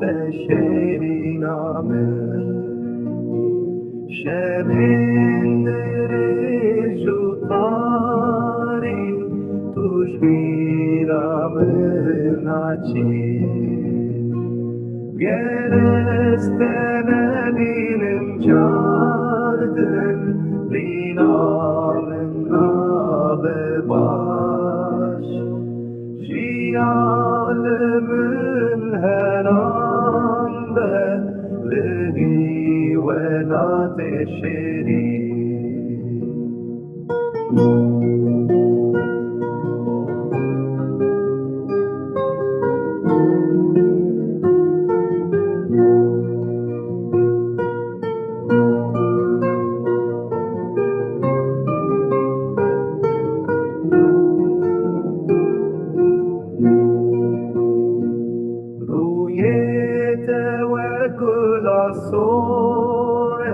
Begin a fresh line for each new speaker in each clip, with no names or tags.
بشرینامه شبندر جوتاری توش میرامه ناچی گرستنه بینم جاردن بینامن نابه باش عالمın her anda legi ve ateşleri توكل الصور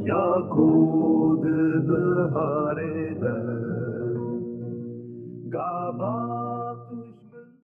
يقود بهارده